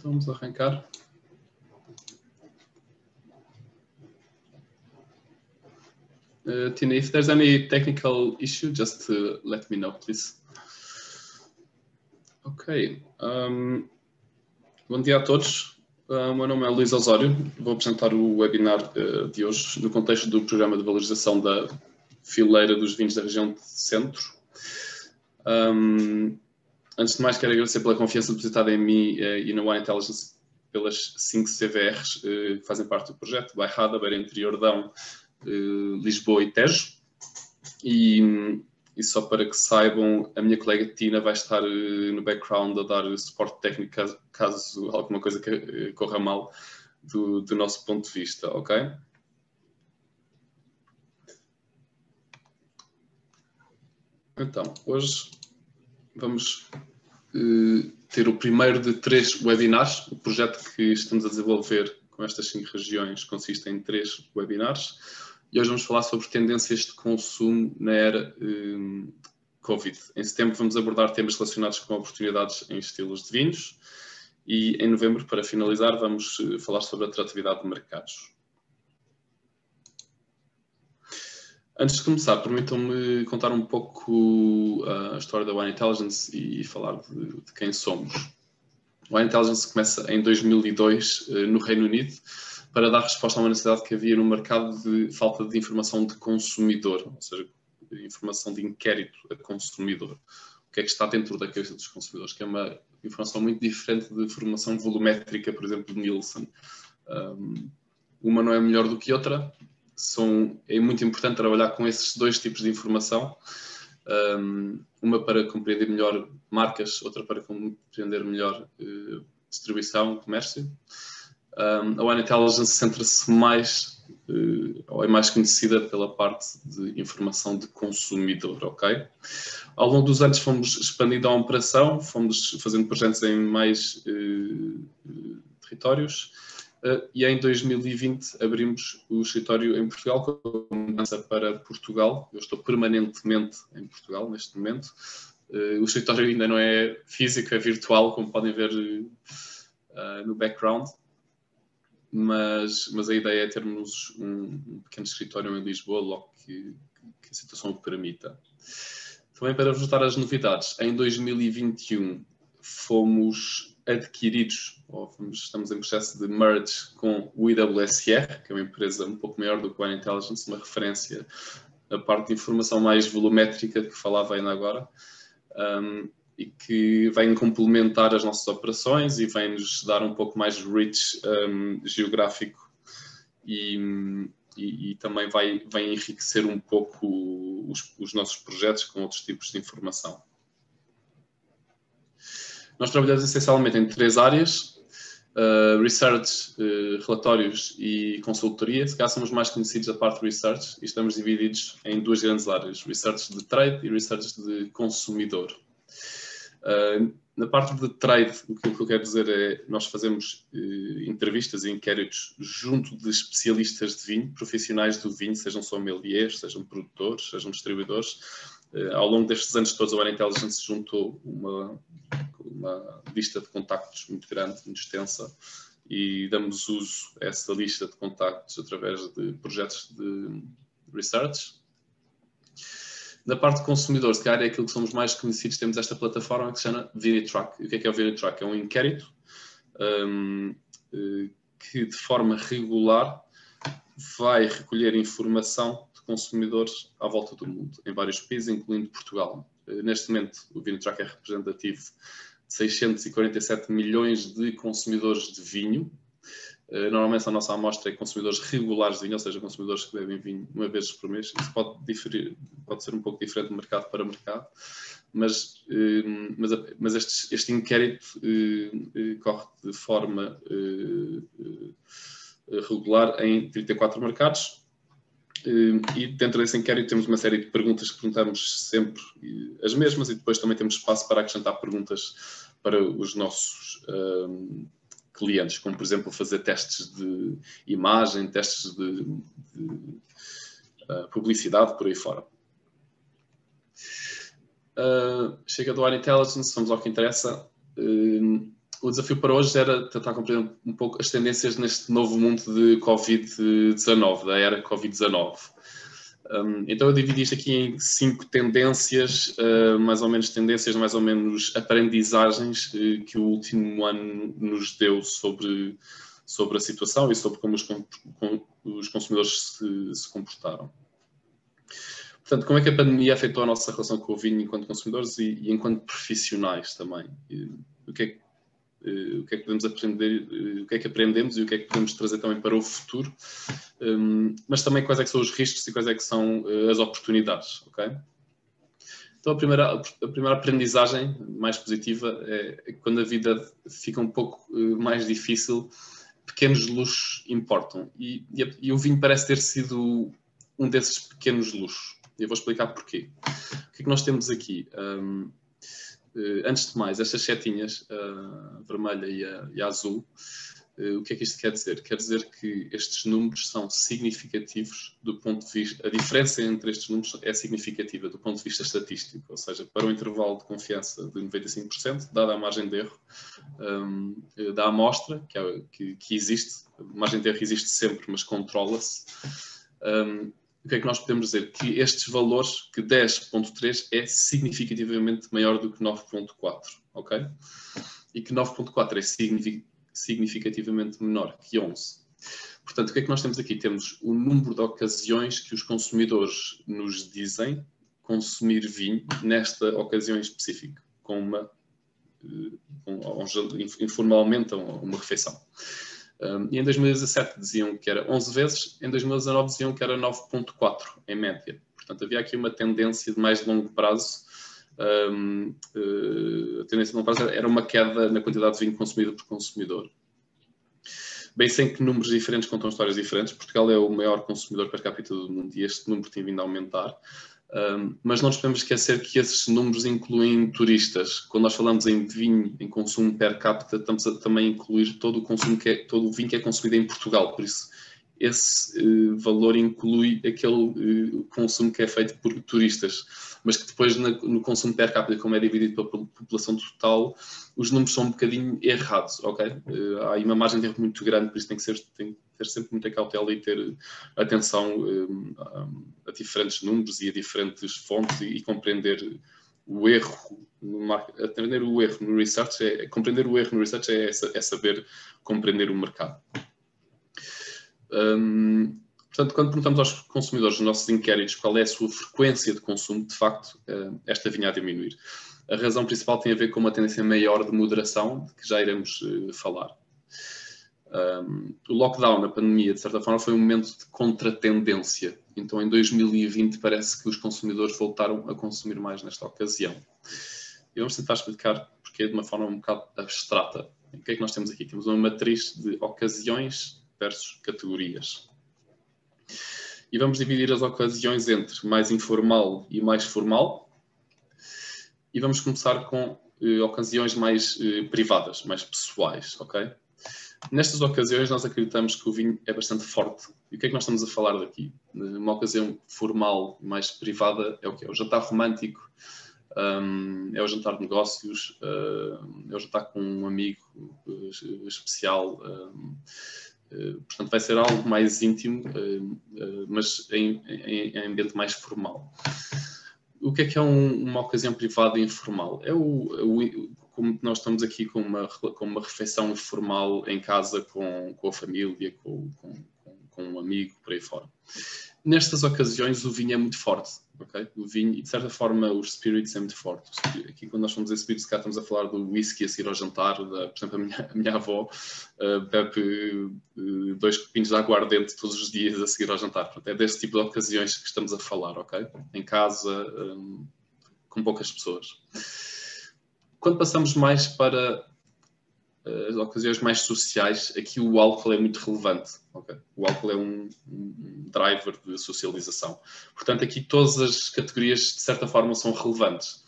Então vamos arrancar. Tina, if there's any technical issue, just let me know, please. Ok. Bom dia a todos. O meu nome é Luís Osório. Vou apresentar o webinar de hoje no contexto do Programa de Valorização da Fileira dos Vinhos da região de Centro. Antes de mais, quero agradecer pela confiança depositada em mim e na Wine Intelligence pelas 5 CVRs que fazem parte do projeto: Bairrada, Beira Interior, Dão, Lisboa e Tejo. E só para que saibam, a minha colega Tina vai estar no background a dar suporte técnico caso alguma coisa corra mal do nosso ponto de vista, ok? Então, hoje vamos ter o primeiro de 3 webinars. O projeto que estamos a desenvolver com estas 5 regiões consiste em 3 webinars. E hoje vamos falar sobre tendências de consumo na era Covid. Em setembro vamos abordar temas relacionados com oportunidades em estilos de vinhos. E em novembro, para finalizar, vamos falar sobre a atratividade de mercados. Antes de começar, permitam-me contar um pouco a história da Wine Intelligence e falar de quem somos. A Wine Intelligence começa em 2002 no Reino Unido para dar resposta a uma necessidade que havia no mercado de falta de informação de consumidor, ou seja, informação de inquérito a consumidor. O que é que está dentro da cabeça dos consumidores, que é uma informação muito diferente de informação volumétrica, por exemplo, de Nielsen. Uma não é melhor do que outra. É muito importante trabalhar com esses 2 tipos de informação. Uma para compreender melhor marcas, outra para compreender melhor distribuição, comércio. A Wine Intelligence centra-se mais, ou é mais conhecida pela parte de informação de consumidor, ok? Ao longo dos anos fomos expandindo a operação, fomos fazendo projetos em mais territórios e em 2020 abrimos o escritório em Portugal com mudança para Portugal. Eu estou permanentemente em Portugal neste momento. O escritório ainda não é físico, é virtual, como podem ver no background. Mas a ideia é termos um pequeno escritório em Lisboa, logo que a situação o permita. Também para vos dar as novidades, em 2021 fomos adquiridos, estamos em processo de merge com o IWSR, que é uma empresa um pouco maior do que o Wine Intelligence, uma referência à parte de informação mais volumétrica que falava ainda agora. E que vem complementar as nossas operações e vem-nos dar um pouco mais reach geográfico e também vai enriquecer um pouco os nossos projetos com outros tipos de informação. Nós trabalhamos essencialmente em 3 áreas: research, relatórios e consultoria. Se calhar somos mais conhecidos da parte de research e estamos divididos em 2 grandes áreas: research de trade e research de consumidor. Na parte de trade, o que eu quero dizer é nós fazemos entrevistas e inquéritos junto de especialistas de vinho, profissionais do vinho, sejam sommeliers, sejam produtores, sejam distribuidores. Ao longo destes anos todos, a Wine Intelligence juntou uma lista de contactos muito grande, muito extensa, e damos uso a essa lista de contactos através de projetos de research. Na parte de consumidores, se calhar é aquilo que somos mais conhecidos, temos esta plataforma que se chama ViniTrack. E o que é o ViniTrack? É um inquérito que de forma regular vai recolher informação de consumidores à volta do mundo, em vários países, incluindo Portugal. Neste momento, o ViniTrack é representativo de 647 milhões de consumidores de vinho. Normalmente a nossa amostra é consumidores regulares de vinho, ou seja, consumidores que bebem vinho uma vez por mês. Isso pode ser um pouco diferente de mercado para mercado, mas este inquérito corre de forma regular em 34 mercados. E dentro desse inquérito temos uma série de perguntas que perguntamos sempre as mesmas, e depois também temos espaço para acrescentar perguntas para os nossos clientes, como por exemplo fazer testes de imagem, testes de publicidade, por aí fora. Chega do Wine Intelligence, vamos ao que interessa. o desafio para hoje era tentar compreender um pouco as tendências neste novo mundo de Covid-19, da era Covid-19. Então eu dividi isto aqui em 5 tendências, mais ou menos aprendizagens que o último ano nos deu sobre a situação e sobre como os consumidores se comportaram. Portanto, como é que a pandemia afetou a nossa relação com o vinho enquanto consumidores e enquanto profissionais também? O que é que podemos aprender, o que é que aprendemos e o que é que podemos trazer também para o futuro, mas também quais é que são os riscos e quais é que são as oportunidades, ok? Então a primeira aprendizagem mais positiva é quando a vida fica um pouco mais difícil, pequenos luxos importam e o vinho parece ter sido um desses pequenos luxos. Eu vou explicar porquê. O que é que nós temos aqui? Antes de mais, estas setinhas, a vermelha e a azul, o que é que isto quer dizer? Quer dizer que estes números são significativos do ponto de vista... A diferença entre estes números é significativa do ponto de vista estatístico, ou seja, para um intervalo de confiança de 95%, dada a margem de erro da amostra, que existe. A margem de erro existe sempre, mas controla-se. O que é que nós podemos dizer? Que estes valores, que 10.3 é significativamente maior do que 9.4, ok? E que 9.4 é significativamente menor que 11. Portanto, o que é que nós temos aqui? Temos o número de ocasiões que os consumidores nos dizem consumir vinho nesta ocasião em específico, informalmente a uma refeição. E em 2017 diziam que era 11 vezes, em 2019 diziam que era 9.4 em média. Portanto, havia aqui uma tendência de mais longo prazo. A tendência de longo prazo era uma queda na quantidade de vinho consumido por consumidor. Bem, sei que números diferentes contam histórias diferentes. Portugal é o maior consumidor per capita do mundo e este número tem vindo a aumentar. Mas não nos podemos esquecer que esses números incluem turistas. Quando nós falamos em vinho, em consumo per capita, estamos a também incluir todo o vinho que é consumido em Portugal. Por isso, esse valor inclui aquele consumo que é feito por turistas. Mas que depois, no consumo per capita, como é dividido pela população total, os números são um bocadinho errados, ok? Há aí uma margem de erro muito grande, por isso tem que ter sempre muita cautela e ter atenção a diferentes números e a diferentes fontes e compreender o erro compreender o erro no research é saber compreender o mercado. Portanto, quando perguntamos aos consumidores nos nossos inquéritos qual é a sua frequência de consumo, de facto, esta vinha a diminuir. A razão principal tem a ver com uma tendência maior de moderação, de que já iremos falar. O lockdown, a pandemia, de certa forma, foi um momento de contratendência. Então, em 2020, parece que os consumidores voltaram a consumir mais nesta ocasião. E vamos tentar explicar porque de uma forma um bocado abstrata. O que é que nós temos aqui? Temos uma matriz de ocasiões versus categorias. E vamos dividir as ocasiões entre mais informal e mais formal. E vamos começar com ocasiões mais privadas, mais pessoais, ok? Nestas ocasiões nós acreditamos que o vinho é bastante forte. E o que é que nós estamos a falar daqui? Uma ocasião formal, mais privada, é o quê? É o jantar romântico, é o jantar de negócios, é o jantar com um amigo especial. Portanto, vai ser algo mais íntimo, mas em ambiente mais formal. O que é uma ocasião privada e informal? Como nós estamos aqui com uma refeição informal em casa com a família, com um amigo, por aí fora. Nestas ocasiões o vinho é muito forte, ok? O vinho, e de certa forma os spirits é muito forte. Aqui quando nós falamos em spirits, cá estamos a falar do whisky a seguir ao jantar. Por exemplo, a minha avó bebe 2 copinhos de aguardente todos os dias a seguir ao jantar. Portanto, é desse tipo de ocasiões que estamos a falar, ok? Em casa, com poucas pessoas. Quando passamos mais para as ocasiões mais sociais, aqui o álcool é muito relevante. Okay? O álcool é um driver de socialização. Portanto, aqui todas as categorias, de certa forma, são relevantes.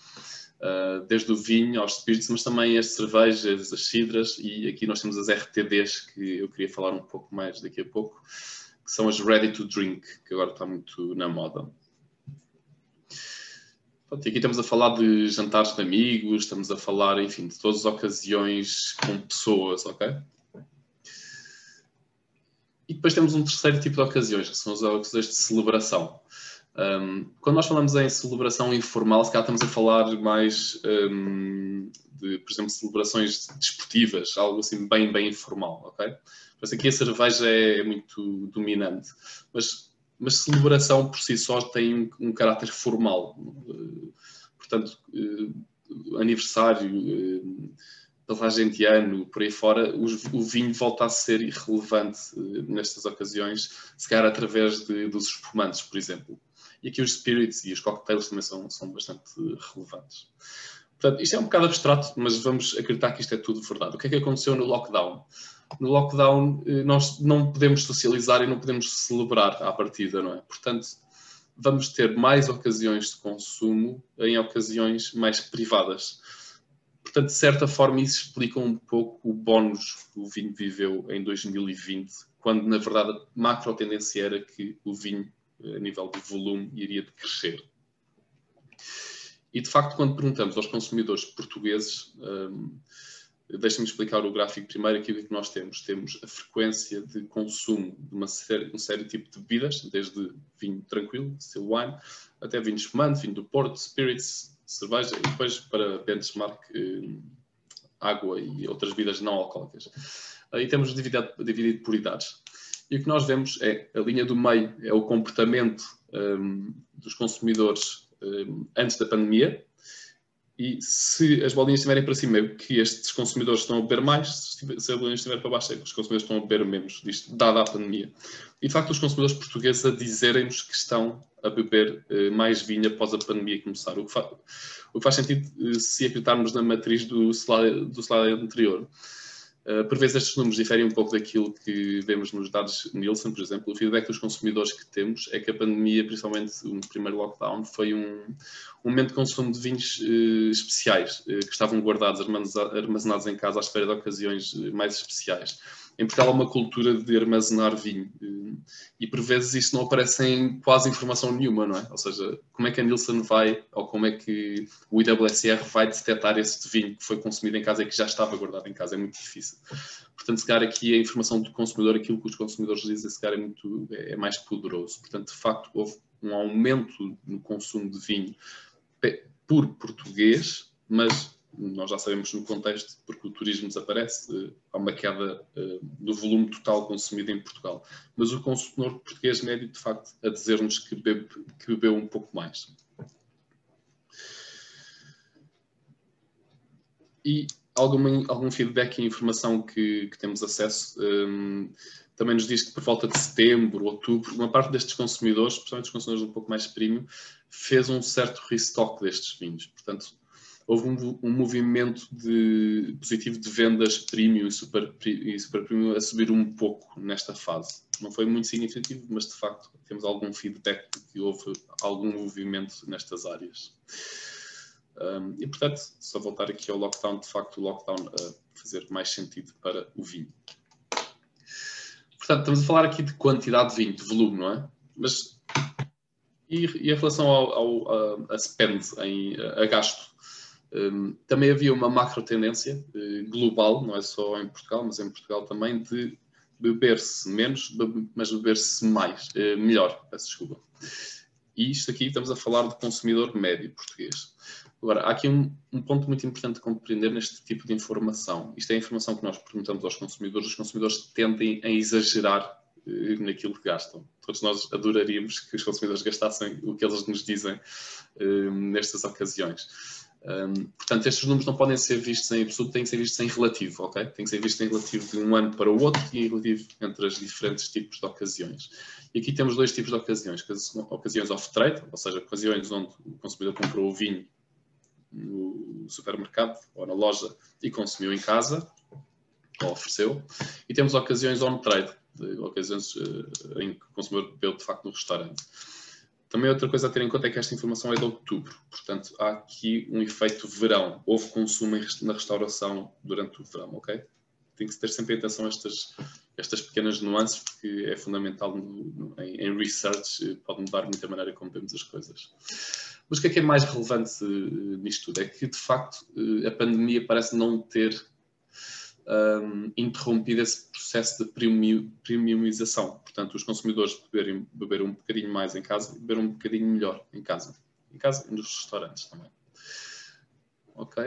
Desde o vinho aos spirits, mas também as cervejas, as cidras, e aqui nós temos as RTDs, que eu queria falar um pouco mais daqui a pouco, que são as ready to drink, que agora está muito na moda. Pronto, e aqui estamos a falar de jantares de amigos, estamos a falar, enfim, de todas as ocasiões com pessoas, ok? E depois temos um terceiro tipo de ocasiões, que são as ocasiões de celebração. Quando nós falamos em celebração informal, se calhar estamos a falar mais de, por exemplo, celebrações desportivas, algo assim bem informal, ok? Mas aqui a cerveja é muito dominante, mas celebração por si só tem um caráter formal. Portanto, aniversário, passagem de ano, por aí fora, o vinho volta a ser irrelevante nestas ocasiões, se calhar através dos espumantes, por exemplo. E aqui os spirits e os cocktails também são bastante relevantes. Portanto, isto é um bocado abstrato, mas vamos acreditar que isto é tudo verdade. O que é que aconteceu no lockdown? No lockdown, nós não podemos socializar e não podemos celebrar à partida, não é? Portanto, vamos ter mais ocasiões de consumo em ocasiões mais privadas. Portanto, de certa forma, isso explica um pouco o bónus que o vinho viveu em 2020, quando, na verdade, a macro tendência era que o vinho, a nível de volume, iria crescer. E, de facto, quando perguntamos aos consumidores portugueses, deixem-me explicar o gráfico primeiro. Aqui o que nós temos? Temos a frequência de consumo de um série de tipo de bebidas, desde vinho tranquilo, still wine, até vinho espumante, vinho do Porto, spirits, cerveja, e depois para benchmark, água e outras bebidas não alcoólicas. Aí temos dividido por idades. E o que nós vemos é a linha do meio, é o comportamento dos consumidores antes da pandemia, e se as bolinhas estiverem para cima, é que estes consumidores estão a beber mais, se a bolinha estiver para baixo, é que os consumidores estão a beber menos, disto, dada a pandemia. E, de facto, os consumidores portugueses a dizerem-nos que estão a beber mais vinho após a pandemia começar. O que faz sentido se acreditarmos na matriz do slide anterior. Por vezes estes números diferem um pouco daquilo que vemos nos dados Nielsen, por exemplo. O feedback dos consumidores que temos é que a pandemia, principalmente o primeiro lockdown, foi um momento de consumo de vinhos especiais, que estavam guardados, armazenados em casa à espera de ocasiões mais especiais. Em Portugal há uma cultura de armazenar vinho e por vezes isto não aparece em quase informação nenhuma, não é? Ou seja, como é que a Nielsen vai, ou como é que o IWSR vai detectar esse vinho que foi consumido em casa e que já estava guardado em casa? É muito difícil. Portanto, se calhar aqui a informação do consumidor, aquilo que os consumidores dizem, se calhar é mais poderoso. Portanto, de facto, houve um aumento no consumo de vinho por português, mas nós já sabemos no contexto, porque o turismo desaparece, há uma queda do volume total consumido em Portugal. Mas o consumidor português médio, de facto, a dizer-nos que bebeu um pouco mais. E algum feedback e informação que temos acesso também nos diz que por volta de setembro, outubro, uma parte destes consumidores, especialmente os consumidores um pouco mais premium, fez um certo restock destes vinhos. Portanto, houve um movimento positivo de vendas premium e super premium a subir um pouco nesta fase. Não foi muito significativo, mas de facto temos algum feedback de que houve algum movimento nestas áreas. E portanto, só voltar aqui ao lockdown, de facto o lockdown a fazer mais sentido para o vinho. Portanto, estamos a falar aqui de quantidade de vinho, de volume, não é? Mas e em relação a spend, a gasto? Também havia uma macro tendência global, não é só em Portugal, mas em Portugal também, de beber-se menos, mas beber-se melhor, peço desculpa. E isto aqui estamos a falar do consumidor médio português. Agora, há aqui um ponto muito importante de compreender neste tipo de informação. Isto é a informação que nós perguntamos aos consumidores. Os consumidores tendem a exagerar naquilo que gastam. Todos nós adoraríamos que os consumidores gastassem o que eles nos dizem nestas ocasiões. Portanto, estes números não podem ser vistos em absoluto, têm que ser vistos em relativo, ok? Tem que ser vistos em relativo de um ano para o outro e em relativo entre os diferentes tipos de ocasiões. E aqui temos dois tipos de ocasiões. Ocasiões off-trade, ou seja, ocasiões onde o consumidor comprou o vinho no supermercado ou na loja e consumiu em casa, ou ofereceu. E temos ocasiões on-trade, ocasiões em que o consumidor bebeu de facto no restaurante. Também outra coisa a ter em conta é que esta informação é de outubro, portanto há aqui um efeito verão. Houve consumo na restauração durante o verão, ok? Tem que ter sempre em atenção estas pequenas nuances, porque é fundamental em research, pode mudar muito a maneira como vemos as coisas. Mas o que é mais relevante nisto tudo? É que, de facto, a pandemia parece não ter interrompido esse processo de premiumização. Portanto, os consumidores beberem um bocadinho mais em casa e beber um bocadinho melhor em casa. Em casa e nos restaurantes também. Ok?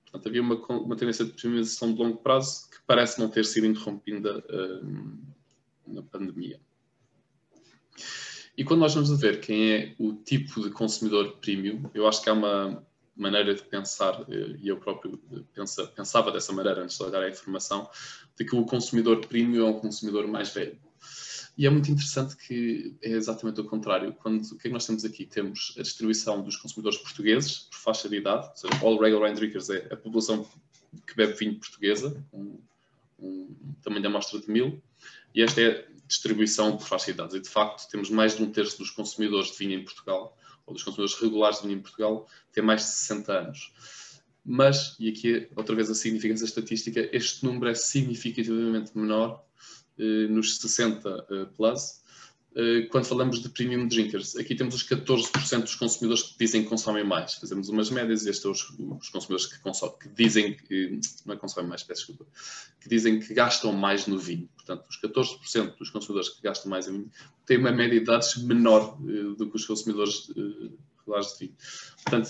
Portanto, havia uma tendência de premiumização de longo prazo que parece não ter sido interrompida na pandemia. E quando nós vamos ver quem é o tipo de consumidor premium, eu acho que há uma maneira de pensar, e eu próprio pensava dessa maneira antes de olhar a informação, de que o consumidor premium é um consumidor mais velho. E é muito interessante que é exatamente o contrário. O que é que nós temos aqui? Temos a distribuição dos consumidores portugueses por faixa de idade, ou seja, All Regular Wine Drinkers é a população que bebe vinho portuguesa, um tamanho da amostra de 1000, e esta é a distribuição por faixa de idades. E, de facto, temos mais de 1/3 dos consumidores de vinho em Portugal, ou dos consumidores regulares de vinho em Portugal, tem mais de 60 anos. Mas, e aqui outra vez a significância estatística, este número é significativamente menor nos 60 plus, quando falamos de premium drinkers. Aqui temos os 14% dos consumidores que dizem que consomem mais. Fazemos umas médias e estes são os consumidores que dizem que não é consomem mais, peço desculpa, que dizem que gastam mais no vinho. Portanto, os 14% dos consumidores que gastam mais em vinho têm uma média de idades menor do que os consumidores regulares de vinho. Portanto,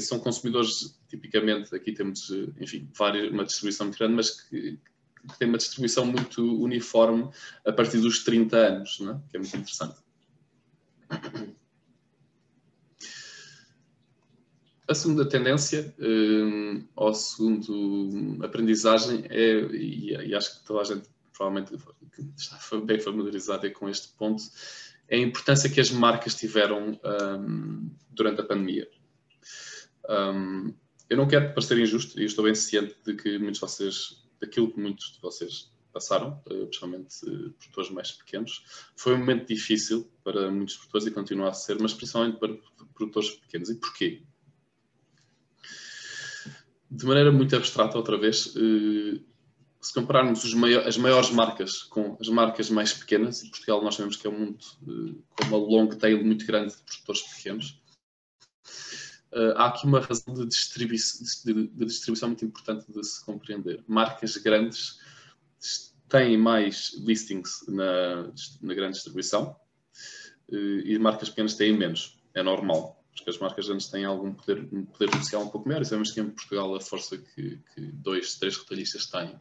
são consumidores, tipicamente, aqui temos, enfim, uma distribuição muito grande, mas que tem uma distribuição muito uniforme a partir dos 30 anos, não é? Que é muito interessante. A segunda tendência, ou a segunda aprendizagem, e acho que toda a gente provavelmente está bem familiarizada com este ponto, é a importância que as marcas tiveram durante a pandemia. Eu não quero parecer injusto, e estou bem ciente de que daquilo que muitos de vocês passaram, principalmente produtores mais pequenos. Foi um momento difícil para muitos produtores e continua a ser, mas principalmente para produtores pequenos. E porquê? De maneira muito abstrata, outra vez, se compararmos as maiores marcas com as marcas mais pequenas, e Portugal nós sabemos que é um mundo com uma long tail muito grande de produtores pequenos, há aqui uma razão de distribuição muito importante de se compreender. Marcas grandes têm mais listings na grande distribuição e marcas pequenas têm menos. É normal, porque as marcas grandes têm algum poder comercial um pouco maior, e sabemos que em Portugal a força que 2, 3 retalhistas têm.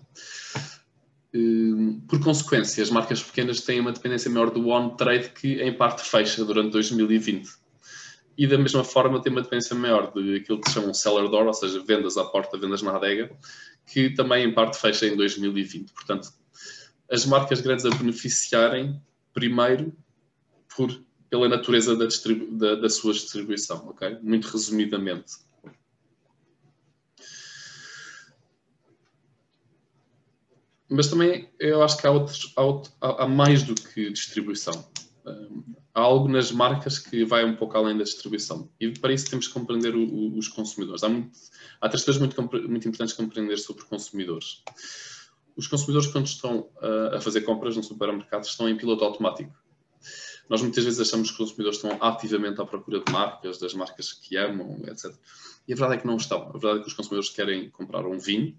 Por consequência, as marcas pequenas têm uma dependência maior do on-trade, que em parte fecha durante 2020. E da mesma forma tem uma dependência maior daquilo que se chama um cellar door, ou seja, vendas à porta, vendas na adega, que também em parte fecha em 2020. Portanto, as marcas grandes a beneficiarem primeiro pela natureza da sua distribuição, ok? Muito resumidamente. Mas também eu acho que há mais do que distribuição. Há algo nas marcas que vai um pouco além da distribuição. E para isso temos que compreender os consumidores. Há 3 coisas muito importantes de compreender sobre consumidores. Os consumidores, quando estão a fazer compras no supermercado, estão em piloto automático. Nós muitas vezes achamos que os consumidores estão ativamente à procura de marcas, das marcas que amam, etc. E a verdade é que não estão. A verdade é que os consumidores querem comprar um vinho.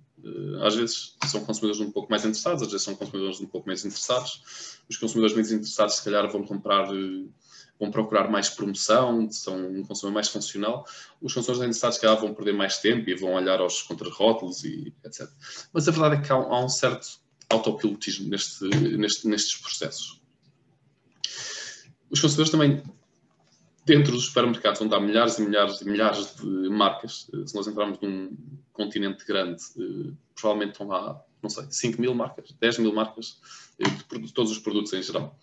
Às vezes são consumidores um pouco mais interessados, às vezes são consumidores um pouco menos interessados. Os consumidores menos interessados, se calhar, vão procurar mais promoção, são um consumidor mais funcional. Os consumidores interessados, se calhar, vão perder mais tempo e vão olhar aos contrarótulos e etc. Mas a verdade é que há um certo autopilotismo nestes processos. Os consumidores também, dentro dos supermercados, onde há milhares e milhares e milhares de marcas, se nós entrarmos num continente grande, provavelmente estão lá, não sei, 5.000 marcas, 10.000 marcas, de todos os produtos em geral.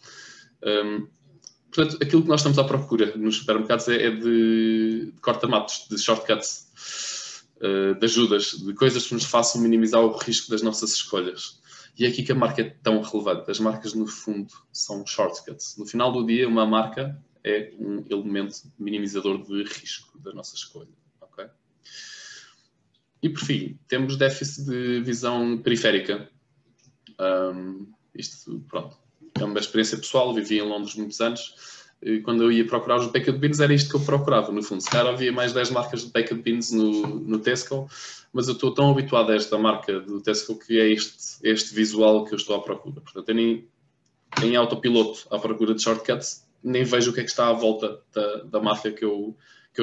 Portanto, aquilo que nós estamos à procura nos supermercados é de corta-matos, de shortcuts, de ajudas, de coisas que nos façam minimizar o risco das nossas escolhas. E é aqui que a marca é tão relevante. As marcas, no fundo, são shortcuts. No final do dia, uma marca é um elemento minimizador de risco da nossa escolha. Okay? E, por fim, temos déficit de visão periférica. Isto, pronto, é uma experiência pessoal. Vivi em Londres muitos anos. quando eu ia procurar os baked beans, era isto que eu procurava, no fundo. Se calhar havia mais 10 marcas de baked beans no Tesco, mas eu estou tão habituado a esta marca do Tesco que é este visual que eu estou à procura. Portanto, eu nem em autopiloto à procura de shortcuts, nem vejo o que é que está à volta da marca que eu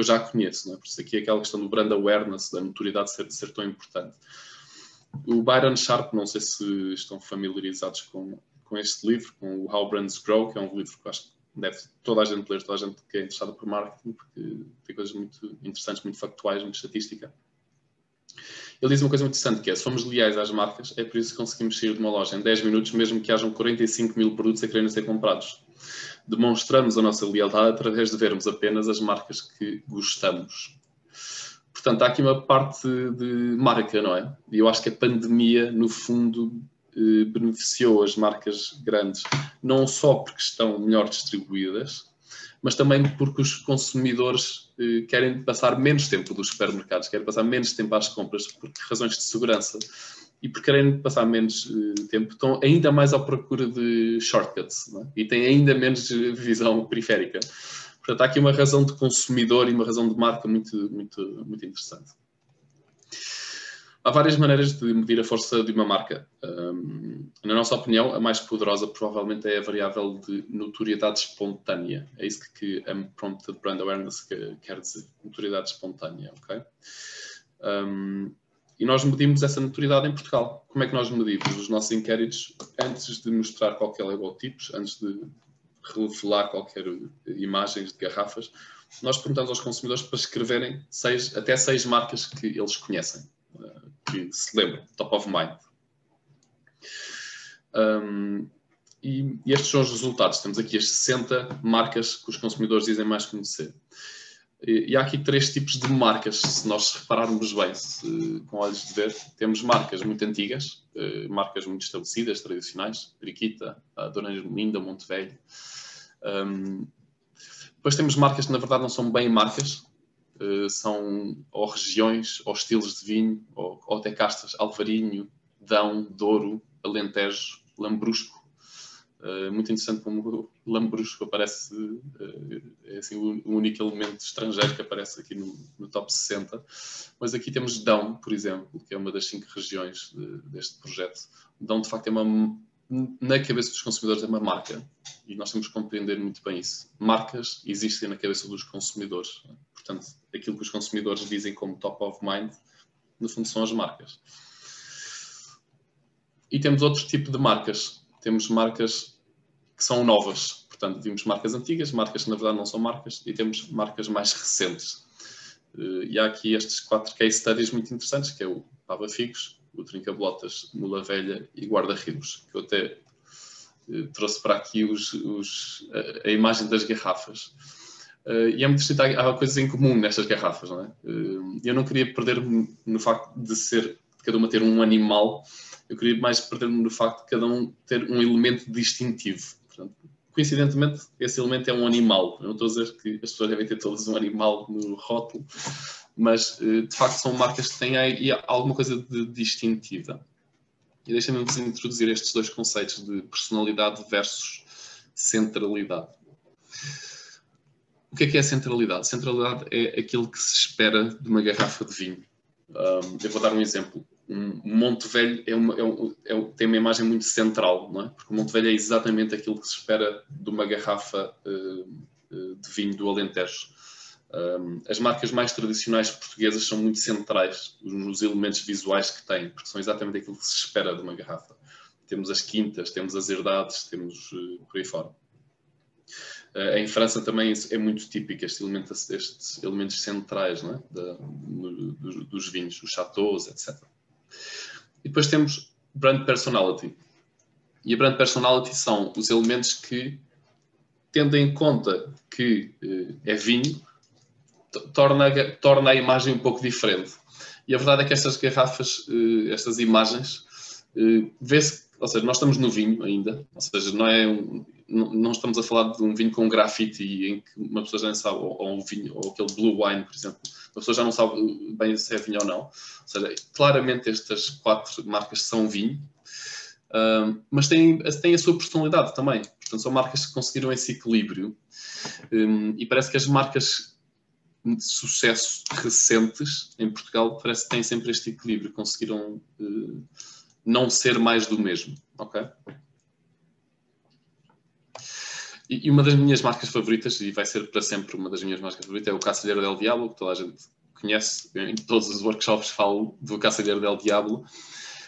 já conheço. Não é? Por isso aqui é aquela questão do brand awareness, da notoriedade ser tão importante. O Byron Sharp, não sei se estão familiarizados com este livro, com o How Brands Grow, que é um livro que acho que deve toda a gente ler, toda a gente que é interessada por marketing, porque tem coisas muito interessantes, muito factuais, muito estatística. Ele diz uma coisa muito interessante, que é, se somos leais às marcas, é por isso que conseguimos sair de uma loja em 10 minutos, mesmo que hajam 45 mil produtos a quererem ser comprados. Demonstramos a nossa lealdade através de vermos apenas as marcas que gostamos. Portanto, há aqui uma parte de marca, não é? E eu acho que a pandemia, no fundo, beneficiou as marcas grandes, não só porque estão melhor distribuídas, mas também porque os consumidores querem passar menos tempo dos supermercados, querem passar menos tempo às compras por razões de segurança e porque querem passar menos tempo, estão ainda mais à procura de shortcuts, não é? E têm ainda menos visão periférica. Portanto, há aqui uma razão de consumidor e uma razão de marca muito, muito, muito interessante. Há várias maneiras de medir a força de uma marca. Na nossa opinião, a mais poderosa provavelmente é a variável de notoriedade espontânea. É isso que Unprompted Brand Awareness quer dizer, notoriedade espontânea, ok? E nós medimos essa notoriedade em Portugal. Como é que nós medimos os nossos inquéritos antes de mostrar qualquer logotipos, antes de revelar qualquer imagens de garrafas? Nós perguntamos aos consumidores para escreverem até 6 marcas que eles conhecem, que se lembram, top of mind. E estes são os resultados. Temos aqui as 60 marcas que os consumidores dizem mais conhecer. E há aqui 3 tipos de marcas, se nós repararmos bem, com olhos de ver. Temos marcas muito antigas, marcas muito estabelecidas, tradicionais, Periquita, Dona Ermelinda, Montevelho. Depois temos marcas que na verdade não são bem marcas, são ou regiões, ou estilos de vinho, ou até castas, Alvarinho, Dão, Douro, Alentejo, Lambrusco. Muito interessante como o Lambrusco aparece, é assim, o único elemento estrangeiro que aparece aqui no top 60. Mas aqui temos Dão, por exemplo, que é uma das 5 regiões deste projeto. Dão, de facto, na cabeça dos consumidores é uma marca. E nós temos que compreender muito bem isso. Marcas existem na cabeça dos consumidores. Portanto, aquilo que os consumidores dizem como top of mind, no fundo, são as marcas. E temos outro tipo de marcas. Temos marcas que são novas. Portanto, vimos marcas antigas, marcas que na verdade não são marcas, e temos marcas mais recentes. E há aqui estes 4 case studies muito interessantes, que é o Pava Figos, o Trinca-Botas, Mula Velha e Guarda-Rios, que eu até trouxe para aqui a imagem das garrafas. E é muito interessante, há coisas em comum nestas garrafas, não é? Eu não queria perder-me no facto de cada uma ter um animal, eu queria mais perder-me no facto de cada um ter um elemento distintivo. Portanto, coincidentemente, esse elemento é um animal. Eu não estou a dizer que as pessoas devem ter todas um animal no rótulo, mas de facto são marcas que têm aí alguma coisa de distintiva. E deixem-me introduzir estes 2 conceitos de personalidade versus centralidade. O que é centralidade? Centralidade é aquilo que se espera de uma garrafa de vinho. Eu vou dar um exemplo. Montevelho tem uma imagem muito central, não é? Porque o Montevelho é exatamente aquilo que se espera de uma garrafa de vinho do Alentejo. As marcas mais tradicionais portuguesas são muito centrais nos elementos visuais que têm, porque são exatamente aquilo que se espera de uma garrafa. Temos as quintas, temos as herdades, temos por aí fora. Em França também é muito típico estes elementos centrais, não é? dos vinhos, os chateaus, etc. E depois temos brand personality. E a brand personality são os elementos que, tendo em conta que é vinho, torna a imagem um pouco diferente. E a verdade é que estas garrafas, estas imagens, vê-se, ou seja, nós estamos no vinho ainda, ou seja, não estamos a falar de um vinho com grafite em que uma pessoa já não sabe, ou um vinho, ou aquele blue wine, por exemplo, a pessoa já não sabe bem se é vinho ou não. Ou seja, claramente estas 4 marcas são vinho. Mas têm a sua personalidade também. Portanto, são marcas que conseguiram esse equilíbrio. E parece que as marcas de sucesso recentes em Portugal parece que têm sempre este equilíbrio. Conseguiram não ser mais do mesmo. Ok? E uma das minhas marcas favoritas, e vai ser para sempre uma das minhas marcas favoritas, é o Cacilheiro del Diablo, que toda a gente conhece. Em todos os workshops falo do Cacilheiro del Diablo.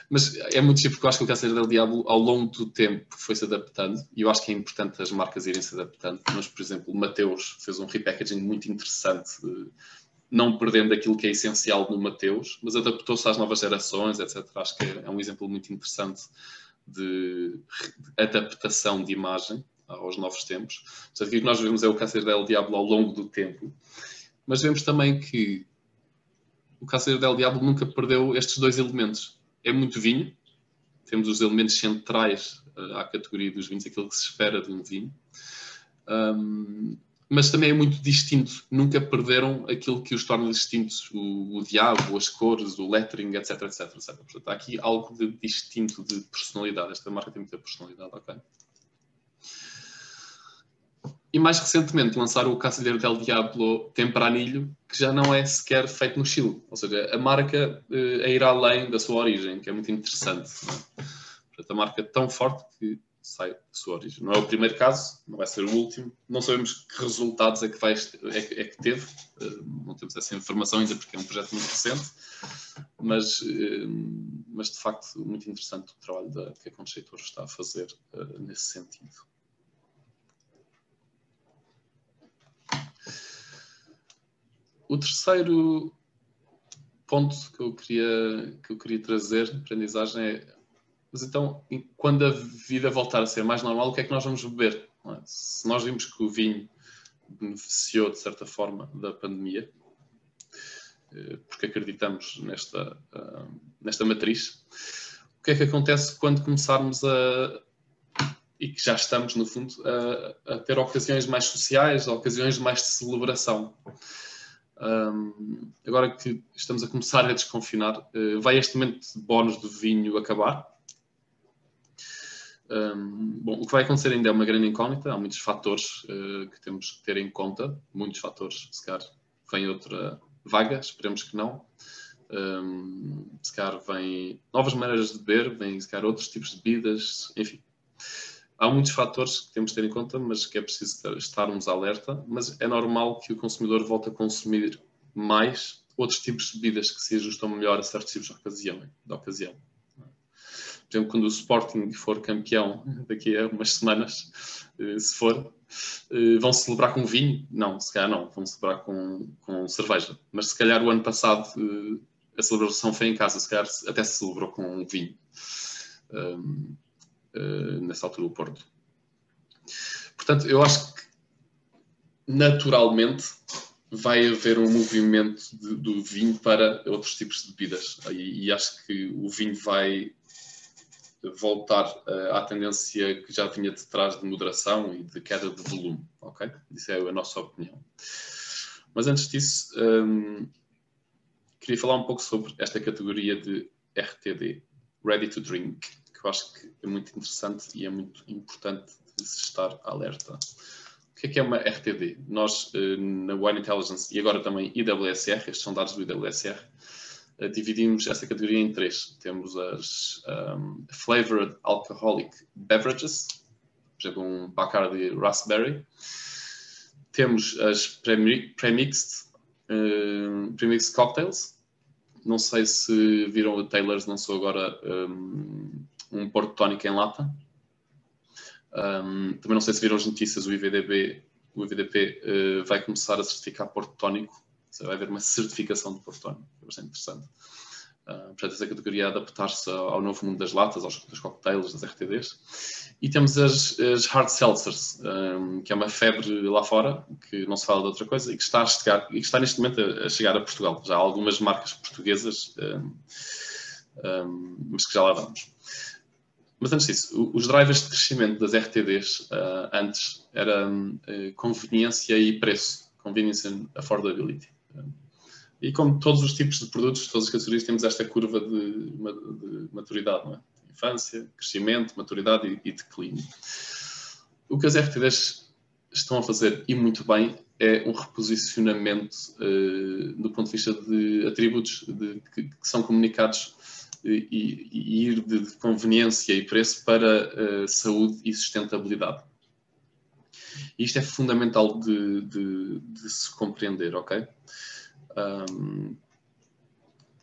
Mas é muito tipo porque eu acho que o Cacilheiro del Diablo, ao longo do tempo, foi-se adaptando. E eu acho que é importante as marcas irem se adaptando. Mas, por exemplo, o Mateus fez um repackaging muito interessante, não perdendo aquilo que é essencial no Mateus, mas adaptou-se às novas gerações, etc. Acho que é um exemplo muito interessante de adaptação de imagem aos novos tempos. Portanto, aquilo que nós vemos é o Cacilheiro del Diablo ao longo do tempo. Mas vemos também que o Cacilheiro del Diablo nunca perdeu estes dois elementos. É muito vinho, temos os elementos centrais à categoria dos vinhos, aquilo que se espera de um vinho, mas também é muito distinto. Nunca perderam aquilo que os torna distintos, o diabo, as cores, o lettering, etc, etc, etc. Portanto, há aqui algo de distinto, de personalidade. Esta marca tem muita personalidade, ok? E mais recentemente lançaram o Cacilheiro del Diablo Tempranillo, que já não é sequer feito no Chile. Ou seja, a marca é ir além da sua origem, que é muito interessante. Portanto, a marca é tão forte que sai da sua origem. Não é o primeiro caso, não vai ser o último. Não sabemos que resultados é que teve. Não temos essa informação ainda porque é um projeto muito recente. Mas de facto, muito interessante o trabalho que a Conceituor está a fazer nesse sentido. O terceiro ponto que eu queria trazer, aprendizagem, é: mas então, quando a vida voltar a ser mais normal, o que é que nós vamos beber? Não é? Se nós vimos que o vinho beneficiou, de certa forma, da pandemia, porque acreditamos nesta matriz, o que é que acontece quando começarmos e que já estamos, no fundo, a ter ocasiões mais sociais, ocasiões mais de celebração? Agora que estamos a começar a desconfinar, vai este momento de bónus do vinho acabar? Bom, o que vai acontecer ainda é uma grande incógnita. Há muitos fatores que temos que ter em conta. Muitos fatores. Se calhar vem outra vaga, esperemos que não. Se calhar vem novas maneiras de beber, vem se calhar outros tipos de bebidas, enfim. Há muitos fatores que temos de ter em conta, mas que é preciso estarmos alerta. Mas é normal que o consumidor volte a consumir mais outros tipos de bebidas que se ajustam melhor a certos tipos de ocasião. Por exemplo, quando o Sporting for campeão daqui a umas semanas, se for, vão celebrar com vinho? Não, se calhar não. Vão celebrar com cerveja. Mas se calhar o ano passado a celebração foi em casa. Se calhar até se celebrou com vinho. Nessa altura, o Porto. Portanto, eu acho que naturalmente vai haver um movimento do vinho para outros tipos de bebidas. E acho que o vinho vai voltar à tendência que já vinha de trás de moderação e de queda de volume, ok? Isso é a nossa opinião. Mas antes disso, queria falar um pouco sobre esta categoria de RTD, Ready to Drink, que eu acho que é muito interessante e é muito importante de se estar alerta. O que é uma RTD? Nós, na Wine Intelligence e agora também IWSR, estes são dados do IWSR, dividimos esta categoria em três. Temos as Flavored Alcoholic Beverages, por exemplo, um Bacardi Raspberry. Temos as Premixed Cocktails. Não sei se viram, o Taylor's lançou agora um Porto Tónico em lata. Também não sei se viram as notícias, o IVDP vai começar a certificar Porto Tónico. Vai haver uma certificação de Porto Tónico, é bastante interessante. Portanto, essa categoria adaptar-se ao novo mundo das latas, dos cocktails, das RTDs. E temos as hard seltzers, que é uma febre lá fora, que não se fala de outra coisa, e que está neste momento a chegar a Portugal. Já há algumas marcas portuguesas, mas que já lá vamos. Mas antes disso, os drivers de crescimento das RTDs antes era conveniência e preço. Convenience and affordability. E como todos os tipos de produtos, todas as categorias, temos esta curva de maturidade, não é? infância, crescimento, maturidade e declínio. O que as RTDs estão a fazer, e muito bem, é um reposicionamento do ponto de vista de atributos que são comunicados e ir de conveniência e preço para saúde e sustentabilidade. Isto é fundamental de se compreender, ok?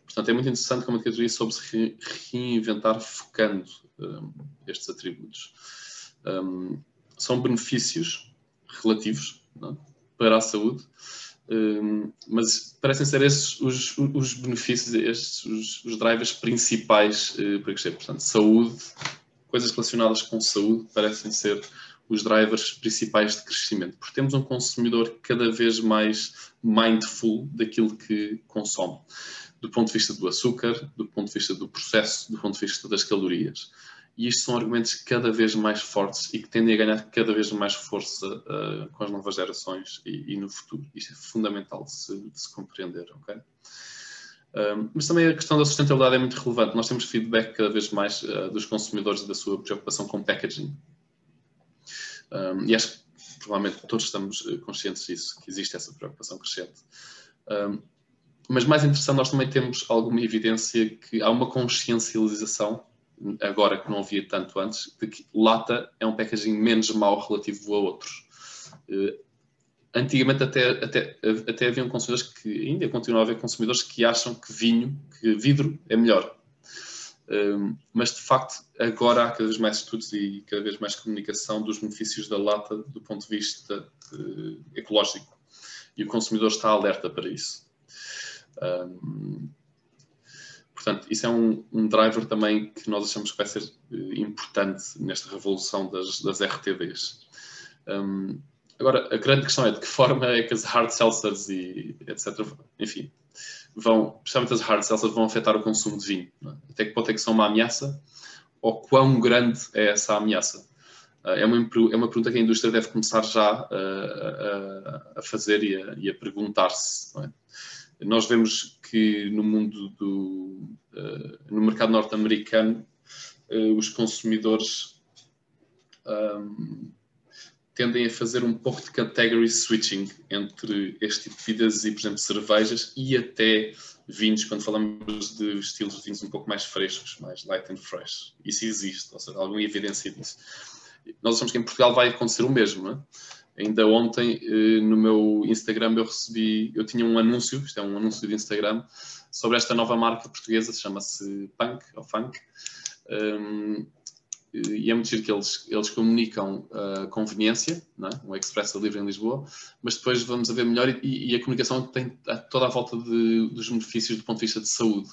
Portanto, é muito interessante como a categoria soube se reinventar focando estes atributos. São benefícios relativos, não é? Para a saúde, mas parecem ser esses os benefícios, os drivers principais para crescer. Portanto, saúde, coisas relacionadas com saúde parecem ser os drivers principais de crescimento, porque temos um consumidor cada vez mais mindful daquilo que consome, do ponto de vista do açúcar, do ponto de vista do processo, do ponto de vista das calorias. E isto são argumentos cada vez mais fortes e que tendem a ganhar cada vez mais força com as novas gerações e no futuro. Isto é fundamental de se compreender, ok? Mas também a questão da sustentabilidade é muito relevante. Nós temos feedback cada vez mais dos consumidores da sua preocupação com packaging. E acho que provavelmente todos estamos conscientes disso, que existe essa preocupação crescente. Mas mais interessante, nós também temos alguma evidência que há uma consciencialização, agora que não havia tanto antes, de que lata é um packaging menos mau relativo a outros. Antigamente até haviam consumidores que, ainda continuam a haver consumidores que acham que vidro é melhor. Mas de facto agora há cada vez mais estudos e cada vez mais comunicação dos benefícios da lata do ponto de vista ecológico. E o consumidor está alerta para isso. Portanto, isso é um driver também que nós achamos que vai ser importante nesta revolução das RTDs. Agora, a grande questão é de que forma é que as hard seltzers e etc., enfim, especialmente as hard seltzers, vão afetar o consumo de vinho. Não é? Até que pode ter que ser uma ameaça, ou quão grande é essa ameaça? É uma pergunta que a indústria deve começar já a fazer e a perguntar-se. Não é? Nós vemos que no mundo no mercado norte-americano, os consumidores tendem a fazer um pouco de category switching entre este tipo de bebidas e, por exemplo, cervejas e até vinhos, quando falamos de estilos de vinhos um pouco mais frescos, mais light and fresh. Isso existe, ou seja, há alguma evidência disso. Nós achamos que em Portugal vai acontecer o mesmo, não é? Ainda ontem, no meu Instagram, eu tinha um anúncio, isto é um anúncio de Instagram, sobre esta nova marca portuguesa, chama-se Punk, ou Funk, e é muito giro que eles comunicam conveniência, não é? Um Express Delivery em Lisboa, mas depois vamos a ver melhor e a comunicação tem toda a volta dos benefícios do ponto de vista de saúde.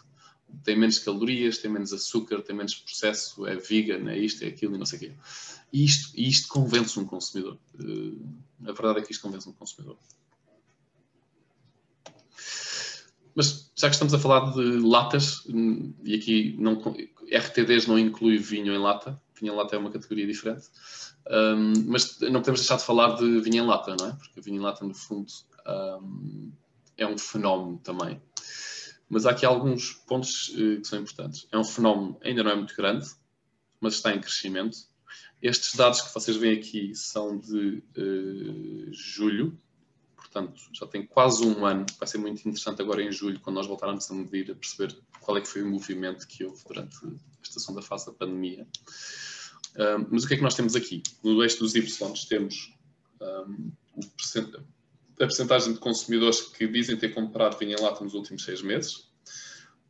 Tem menos calorias, tem menos açúcar, tem menos processo, é vegan, é isto, é aquilo e não sei o quê. E isto convence um consumidor. A verdade é que isto convence um consumidor. Mas já que estamos a falar de latas, e aqui RTDs não inclui vinho em lata, vinho em lata é uma categoria diferente, mas não podemos deixar de falar de vinho em lata, não é? Porque o vinho em lata, no fundo, é um fenómeno também. Mas há aqui alguns pontos que são importantes. É um fenómeno, ainda não é muito grande, mas está em crescimento. Estes dados que vocês veem aqui são de julho, portanto já tem quase um ano. Vai ser muito interessante agora em julho, quando nós voltarmos a medir, a perceber qual é que foi o movimento que houve durante esta segunda fase da pandemia. Mas o que é que nós temos aqui? No eixo dos Y temos a percentagem de consumidores que dizem ter comprado vinho em lata nos últimos 6 meses.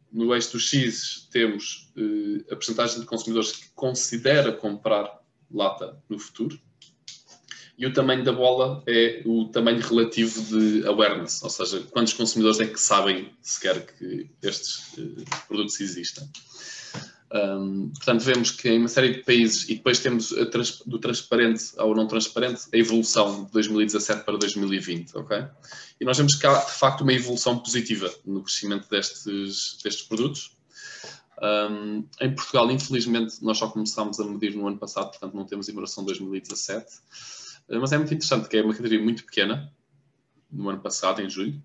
No eixo dos X temos a percentagem de consumidores que considera comprar lata no futuro. E o tamanho da bola é o tamanho relativo de awareness, ou seja, quantos consumidores é que sabem sequer que estes produtos existem. Portanto, vemos que em uma série de países, e depois temos do transparente ao não transparente, a evolução de 2017 para 2020, ok? E nós vemos que há, de facto, uma evolução positiva no crescimento destes produtos. Em Portugal, infelizmente, nós só começámos a medir no ano passado, portanto não temos evolução de 2017. Mas é muito interessante, que é uma categoria muito pequena, no ano passado, em julho,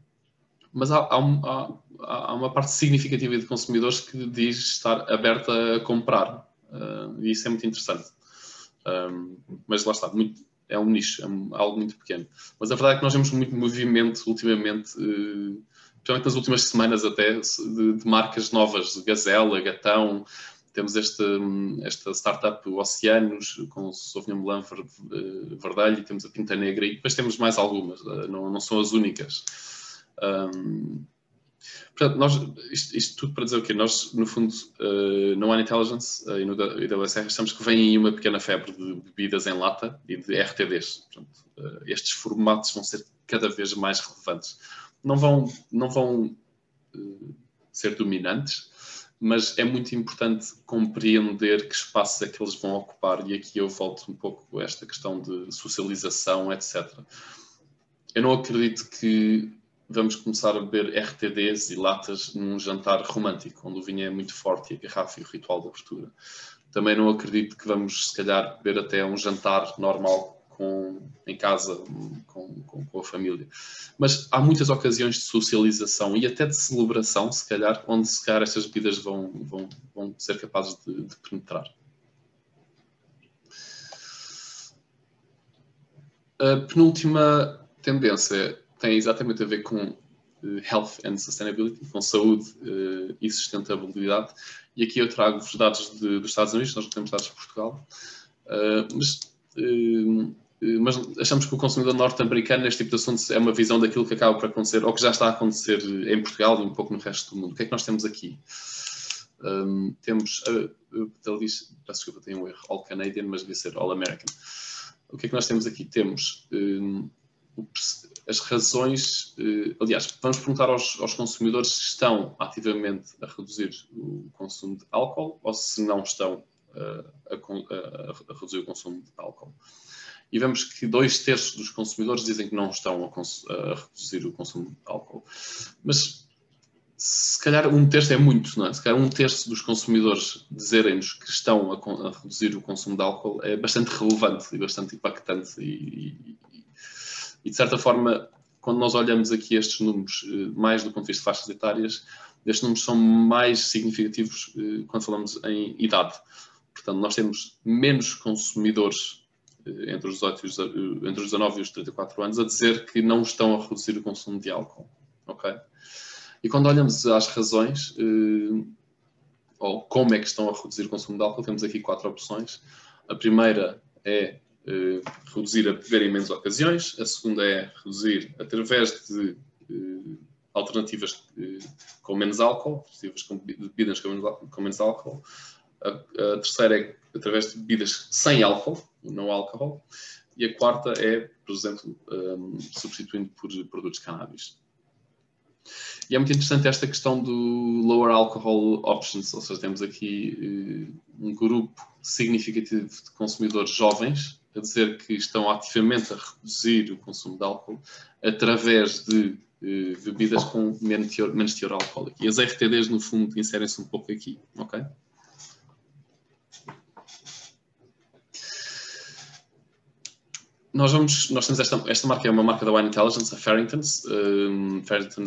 mas há uma parte significativa de consumidores que diz estar aberta a comprar E isso é muito interessante. Mas lá está, é um nicho, algo muito pequeno. Mas a verdade é que nós vemos muito movimento ultimamente, principalmente nas últimas semanas até, de marcas novas, de Gazela, Gatão. Temos esta startup Oceanos, com o Sauvignon Blanc verdelho, e temos a Pinta Negra, e depois temos mais algumas, não são as únicas. Portanto, isto tudo para dizer o quê? Nós, no fundo, no Wine Intelligence e no IWSR, achamos que vem aí uma pequena febre de bebidas em lata e de RTDs. Portanto, estes formatos vão ser cada vez mais relevantes. Não vão ser dominantes, mas é muito importante compreender que espaços é que eles vão ocupar, e aqui eu volto um pouco a esta questão de socialização, etc. Eu não acredito que vamos começar a beber RTDs e latas num jantar romântico, onde o vinho é muito forte e a garrafa e o ritual de abertura. Também não acredito que vamos, se calhar, beber até um jantar normal em casa, com a família. Mas há muitas ocasiões de socialização e até de celebração, se calhar, onde se calhar estas bebidas vão ser capazes de penetrar. A penúltima tendência tem exatamente a ver com Health and Sustainability, com saúde e sustentabilidade. E aqui eu trago-vos dados dos Estados Unidos, nós não temos dados de Portugal, mas achamos que o consumidor norte-americano neste tipo de assuntos é uma visão daquilo que acaba por acontecer, ou que já está a acontecer em Portugal e um pouco no resto do mundo. O que é que nós temos aqui? Temos, ele diz, peço desculpa, tenho um erro, All Canadian, mas devia ser All American. O que é que nós temos aqui? Temos as razões, aliás, vamos perguntar aos consumidores se estão ativamente a reduzir o consumo de álcool ou se não estão a reduzir o consumo de álcool. E vemos que 2/3 dos consumidores dizem que não estão a reduzir o consumo de álcool. Mas se calhar 1/3 é muito, não é? Se calhar 1/3 dos consumidores dizerem-nos que estão a reduzir o consumo de álcool é bastante relevante e bastante impactante e de certa forma, quando nós olhamos aqui estes números, mais do ponto de vista de faixas etárias, estes números são mais significativos quando falamos em idade. Portanto, nós temos menos consumidores entre os 19 e os 34 anos a dizer que não estão a reduzir o consumo de álcool. Okay? E quando olhamos às razões, ou como é que estão a reduzir o consumo de álcool, temos aqui 4 opções. A primeira é reduzir a beber em menos ocasiões. A segunda é reduzir através de alternativas com menos álcool, bebidas com menos álcool. A terceira é através de bebidas sem álcool, não álcool. E a quarta é, por exemplo, substituindo por produtos de cannabis. E é muito interessante esta questão do lower alcohol options, ou seja, temos aqui um grupo significativo de consumidores jovens a dizer que estão ativamente a reduzir o consumo de álcool através de bebidas com menos teor alcoólico. E as RTDs, no fundo, inserem-se um pouco aqui, ok? Nós temos esta marca, é uma marca da Wine Intelligence, a Farrington's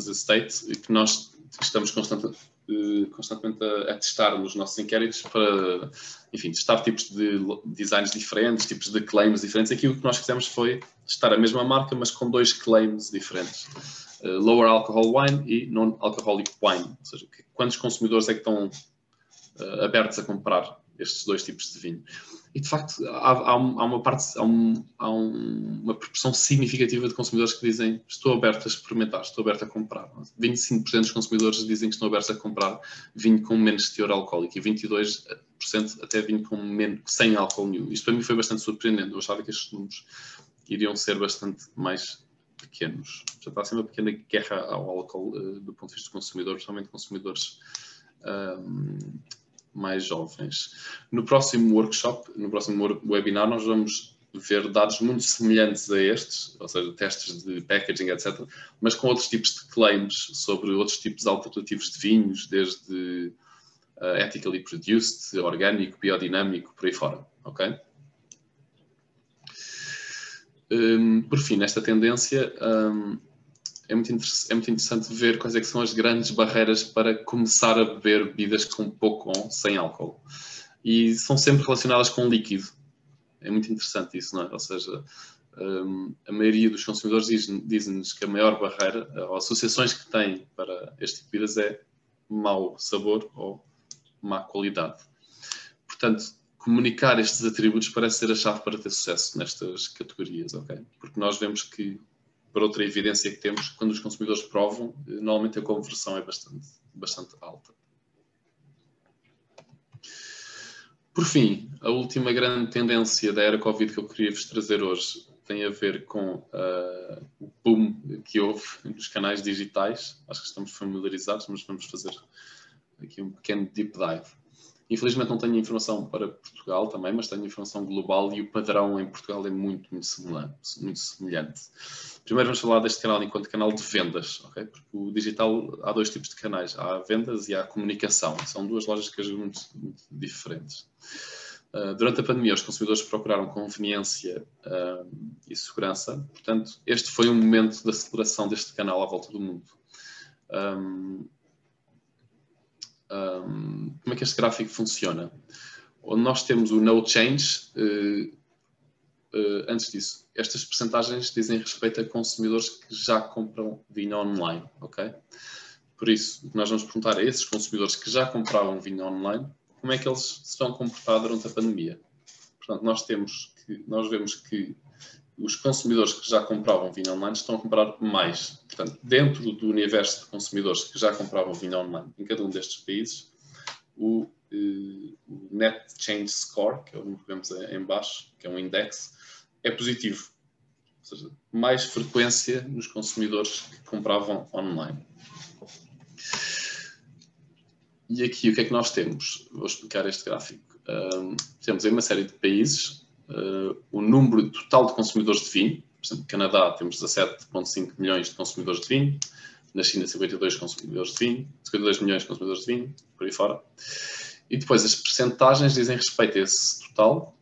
Estate, e que nós estamos constantemente a testar nos nossos inquéritos para, enfim, testar tipos de designs diferentes, tipos de claims diferentes. Aqui o que nós fizemos foi testar a mesma marca, mas com 2 claims diferentes. Lower Alcohol Wine e Non-Alcoholic Wine. Ou seja, quantos consumidores é que estão abertos a comprar estes 2 tipos de vinho? E, de facto, há uma proporção significativa de consumidores que dizem estou aberto a experimentar, estou aberto a comprar. 25% dos consumidores dizem que estão abertos a comprar vinho com menos teor alcoólico e 22% até vinho sem álcool nenhum. Isto para mim foi bastante surpreendente. Eu achava que estes números iriam ser bastante mais pequenos. Portanto, há sempre uma pequena guerra ao álcool do ponto de vista do consumidor, principalmente consumidores mais jovens. No próximo workshop, no próximo webinar, nós vamos ver dados muito semelhantes a estes, ou seja, testes de packaging, etc., mas com outros tipos de claims sobre outros tipos alternativos de vinhos, desde ethically produced, orgânico, biodinâmico, por aí fora. Ok? Por fim, nesta tendência, é muito interessante ver quais é que são as grandes barreiras para começar a beber bebidas com pouco ou sem álcool. e são sempre relacionadas com líquido. É muito interessante isso, não é? Ou seja, a maioria dos consumidores diz-nos que a maior barreira, ou associações que têm para este tipo de bebidas é mau sabor ou má qualidade. Portanto, comunicar estes atributos parece ser a chave para ter sucesso nestas categorias, ok? Porque nós vemos que, por outra evidência que temos, quando os consumidores provam, normalmente a conversão é bastante alta. Por fim, a última grande tendência da era Covid que eu queria vos trazer hoje tem a ver com o boom que houve nos canais digitais. Acho que estamos familiarizados, mas vamos fazer aqui um pequeno deep dive. Infelizmente não tenho informação para Portugal também, mas tenho informação global e o padrão em Portugal é muito semelhante. Primeiro vamos falar deste canal enquanto canal de vendas, ok? Porque o digital há dois tipos de canais, há vendas e há comunicação. São duas lógicas muito diferentes. Durante a pandemia, os consumidores procuraram conveniência e segurança. Portanto, este foi um momento de aceleração deste canal à volta do mundo. Como é que este gráfico funciona? Onde nós temos o no change, antes disso, estas percentagens dizem respeito a consumidores que já compram vinho online, ok? Por isso, o que nós vamos perguntar a esses consumidores que já compravam vinho online, como é que eles se estão a comportar durante a pandemia? Portanto, nós vemos que os consumidores que já compravam vinho online estão a comprar mais. Portanto, dentro do universo de consumidores que já compravam vinho online em cada um destes países, o Net Change Score, que é o que vemos em baixo, que é um index, é positivo. Ou seja, mais frequência nos consumidores que compravam online. E aqui o que é que nós temos? Vou explicar este gráfico. Temos em uma série de países o número total de consumidores de vinho. Por exemplo, no Canadá temos 17,5 milhões de consumidores de vinho, na China 52 consumidores de vinho, 52 milhões de consumidores de vinho, por aí fora. E depois as percentagens dizem respeito a esse total.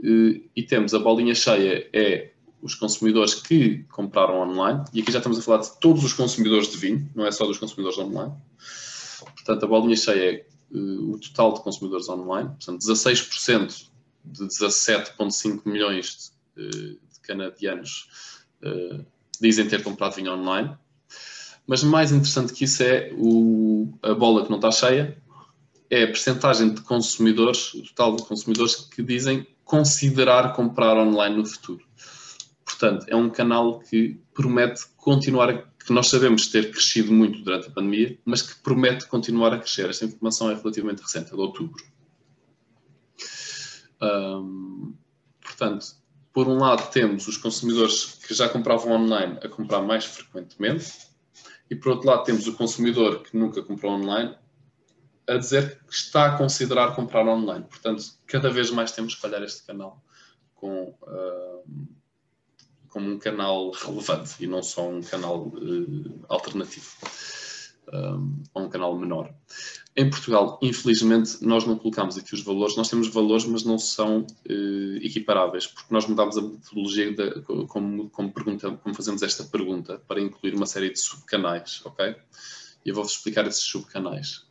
E temos a bolinha cheia é os consumidores que compraram online, e aqui já estamos a falar de todos os consumidores de vinho, não é só dos consumidores online. Portanto, a bolinha cheia é o total de consumidores online, portanto, 16% de 17,5 milhões de canadianos dizem ter comprado vinho online. Mas mais interessante que isso é a bola que não está cheia, é a percentagem de consumidores, o total de consumidores que dizem considerar comprar online no futuro. Portanto, é um canal que promete continuar, que nós sabemos ter crescido muito durante a pandemia, mas que promete continuar a crescer. Esta informação é relativamente recente, é de outubro. Portanto, por um lado temos os consumidores que já compravam online a comprar mais frequentemente e por outro lado temos o consumidor que nunca comprou online a dizer que está a considerar comprar online. Portanto, cada vez mais temos que olhar este canal como um canal relevante e não só um canal alternativo, ou um canal menor. Em Portugal, infelizmente, nós não colocamos aqui os valores. Nós temos valores, mas não são equiparáveis, porque nós mudámos a metodologia como fazemos esta pergunta para incluir uma série de subcanais, ok? E eu vou-vos explicar esses subcanais.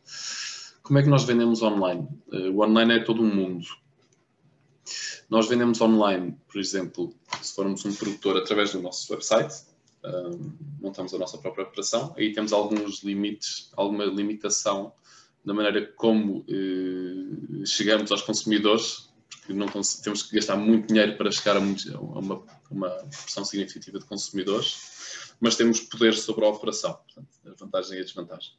Como é que nós vendemos online? O online é todo um mundo. Nós vendemos online, por exemplo, se formos um produtor através do nosso website, montamos a nossa própria operação, aí temos alguns limites, alguma limitação da maneira como chegamos aos consumidores, porque não temos que gastar muito dinheiro para chegar a uma proporção significativa de consumidores, mas temos poder sobre a operação, portanto, a vantagem e a desvantagem.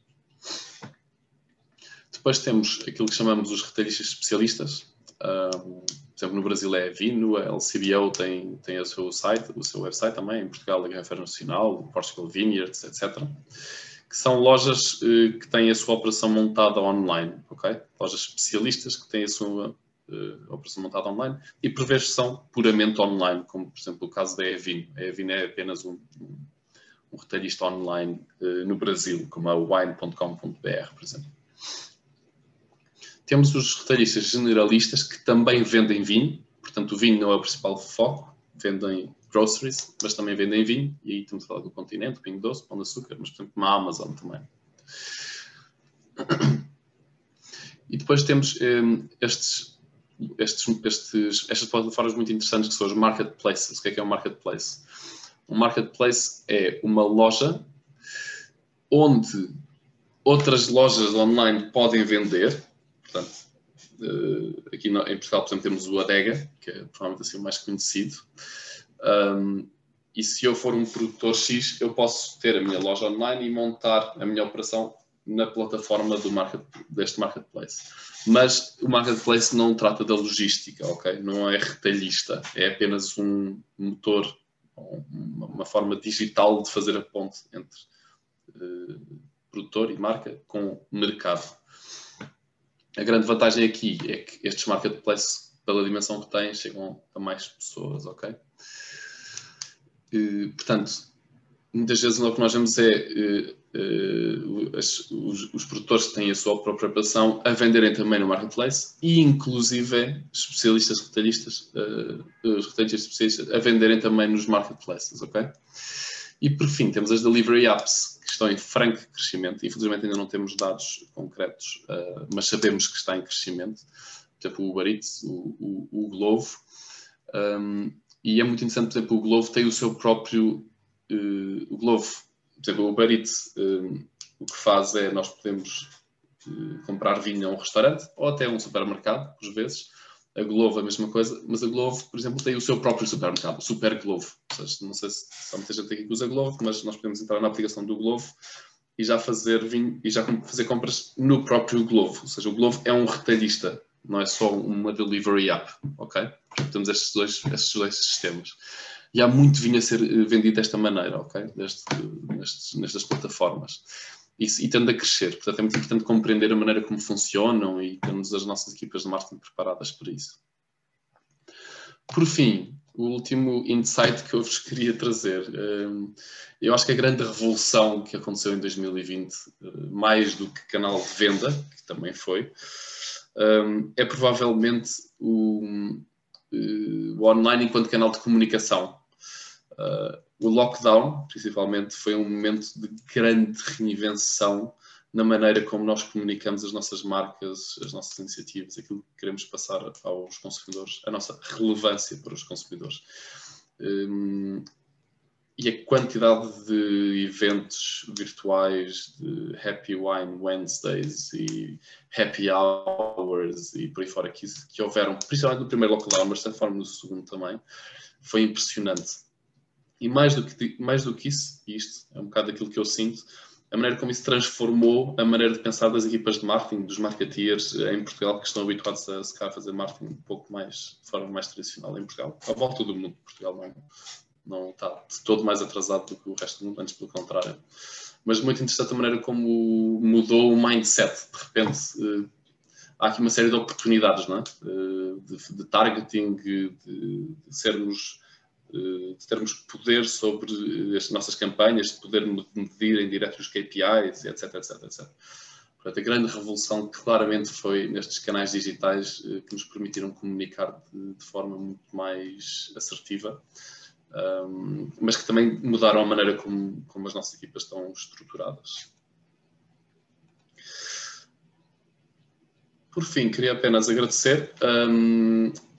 Depois temos aquilo que chamamos os retalhistas especialistas. Por exemplo, no Brasil é a Vino, a LCBO tem o seu website também, em Portugal a Garrafeira Nacional, Portugal Vineyards, etc. Que são lojas que têm a sua operação montada online, ok? Lojas especialistas que têm a sua operação montada online e por vezes são puramente online, como por exemplo o caso da Evino. A Evino é apenas um retalhista online no Brasil, como a wine.com.br, por exemplo. Temos os retalhistas generalistas que também vendem vinho, portanto o vinho não é o principal foco, vendem groceries, mas também vendem vinho, e aí estamos a falar do Continente, Pingo Doce, Pão de Açúcar, mas por exemplo uma Amazon também. E E depois temos estas plataformas muito interessantes que são os marketplaces. O que é um marketplace? Um marketplace é uma loja onde outras lojas online podem vender. Portanto, aqui em Portugal, por exemplo, temos o Adega, que é provavelmente assim o mais conhecido. E se eu for um produtor X, eu posso ter a minha loja online e montar a minha operação na plataforma deste marketplace. Mas o marketplace não trata da logística, ok? Não é retalhista, é apenas um motor, uma forma digital de fazer a ponte entre produtor e marca com mercado. A grande vantagem aqui é que estes marketplaces, pela dimensão que têm, chegam a mais pessoas, ok? Portanto, muitas vezes o que nós vemos é os produtores que têm a sua própria operação a venderem também no marketplace e inclusive especialistas retalhistas, os retalhistas especialistas a venderem também nos marketplaces, ok? E por fim temos as delivery apps que estão em franco crescimento. Infelizmente ainda não temos dados concretos, mas sabemos que está em crescimento. Por exemplo, o Uber Eats, o Glovo. E é muito interessante, por exemplo, o Glovo tem o seu próprio... o Glovo, por exemplo, o Uber Eats, o que faz é nós podemos comprar vinho a um restaurante ou até a um supermercado, por vezes. A Glovo é a mesma coisa, mas a Glovo, por exemplo, tem o seu próprio supermercado, o Super Glovo. Ou seja, não sei se há muita gente aqui que usa Glovo, mas nós podemos entrar na aplicação do Glovo e já fazer vinho e já fazer compras no próprio Glovo. Ou seja, o Glovo é um retalhista, não é só uma delivery app, ok? Temos estes dois sistemas. E há muito vinho a ser vendido desta maneira, ok? Nestas plataformas. E tende a crescer. Portanto, é muito importante compreender a maneira como funcionam e termos as nossas equipas de marketing preparadas para isso. Por fim, o último insight que eu vos queria trazer. Eu acho que a grande revolução que aconteceu em 2020, mais do que canal de venda, que também foi, é provavelmente o online enquanto canal de comunicação. O lockdown, principalmente, foi um momento de grande reinvenção na maneira como nós comunicamos as nossas marcas, as nossas iniciativas, aquilo que queremos passar aos consumidores, a nossa relevância para os consumidores. E a quantidade de eventos virtuais, de Happy Wine Wednesdays e Happy Hours e por aí fora que houveram, principalmente no primeiro lockdown, mas de certa forma no segundo também, foi impressionante. E mais do que isso, e isto é um bocado aquilo que eu sinto, a maneira como isso transformou a maneira de pensar das equipas de marketing, dos marketeers em Portugal, que estão habituados a fazer marketing um pouco mais, de forma mais tradicional em Portugal. À volta do mundo, Portugal não está de todo mais atrasado do que o resto do mundo, antes pelo contrário. Mas muito interessante a maneira como mudou o mindset. De repente, há aqui uma série de oportunidades, não é? De targeting, de termos poder sobre as nossas campanhas, de poder medir em direto os KPIs, etc, etc, etc. Portanto, a grande revolução claramente foi nestes canais digitais que nos permitiram comunicar de forma muito mais assertiva, mas que também mudaram a maneira como as nossas equipas estão estruturadas. Por fim, queria apenas agradecer.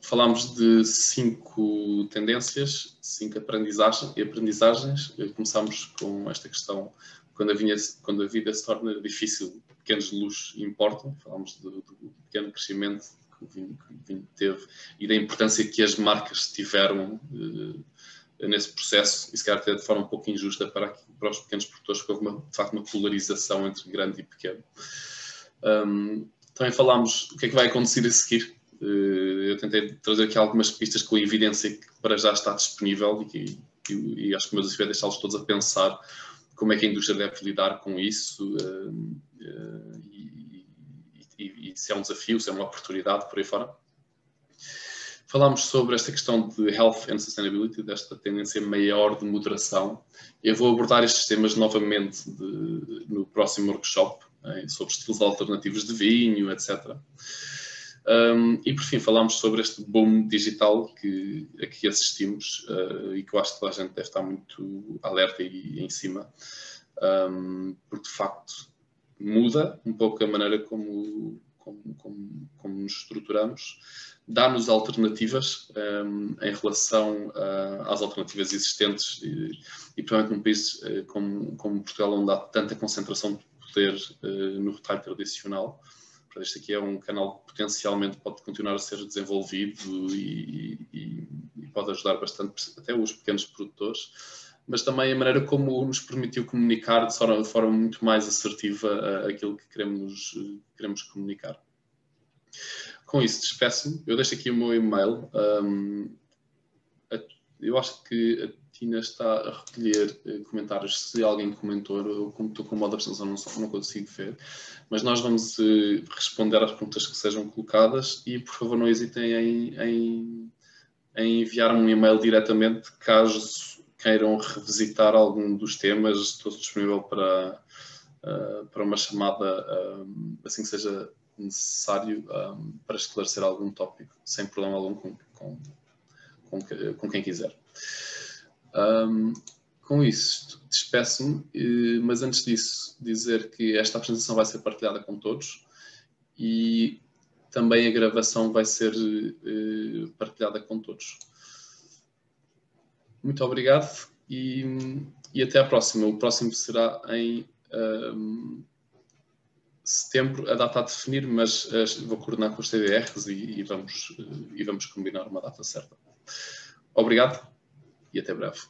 Falámos de 5 tendências, 5 aprendizagens. Começámos com esta questão, quando a vida se torna difícil, pequenos luxos importam. Falámos do pequeno crescimento que o vinho teve e da importância que as marcas tiveram nesse processo, e se calhar até de forma um pouco injusta para os pequenos produtores, porque houve de facto uma polarização entre grande e pequeno. Também falámos o que é que vai acontecer a seguir. Eu tentei trazer aqui algumas pistas com a evidência que para já está disponível e acho que o meu desafio é deixá-los todos a pensar como é que a indústria deve lidar com isso e se é um desafio, se é uma oportunidade, por aí fora. Falámos sobre esta questão de Health and Sustainability, desta tendência maior de moderação. Eu vou abordar estes temas novamente no próximo workshop, sobre estilos alternativos de vinho, etc. E por fim falámos sobre este boom digital a que assistimos e que eu acho que toda a gente deve estar muito alerta e em cima, porque de facto muda um pouco a maneira como como nos estruturamos, dá-nos alternativas em relação às alternativas existentes e principalmente num país como Portugal, onde há tanta concentração de poder no retalho tradicional. Este aqui é um canal que potencialmente pode continuar a ser desenvolvido e pode ajudar bastante até os pequenos produtores, mas também a maneira como nos permitiu comunicar de forma muito mais assertiva aquilo que queremos comunicar. Com isso, despeço-me. Eu deixo aqui o meu e-mail. Eu acho que a Tina está a recolher comentários. Se alguém comentou, eu como estou com modo de abstenção não consigo ver. Mas nós vamos responder às perguntas que sejam colocadas e, por favor, não hesitem em enviar-me um e-mail diretamente caso queiram revisitar algum dos temas. Estou disponível para uma chamada assim que seja necessário para esclarecer algum tópico, sem problema algum com quem quiser. Com isso, despeço-me, mas antes disso, dizer que esta apresentação vai ser partilhada com todos e também a gravação vai ser partilhada com todos. Muito obrigado e até à próxima. O próximo será em setembro, a data a definir, mas vou coordenar com os TDRs e vamos combinar uma data certa. Obrigado e até breve.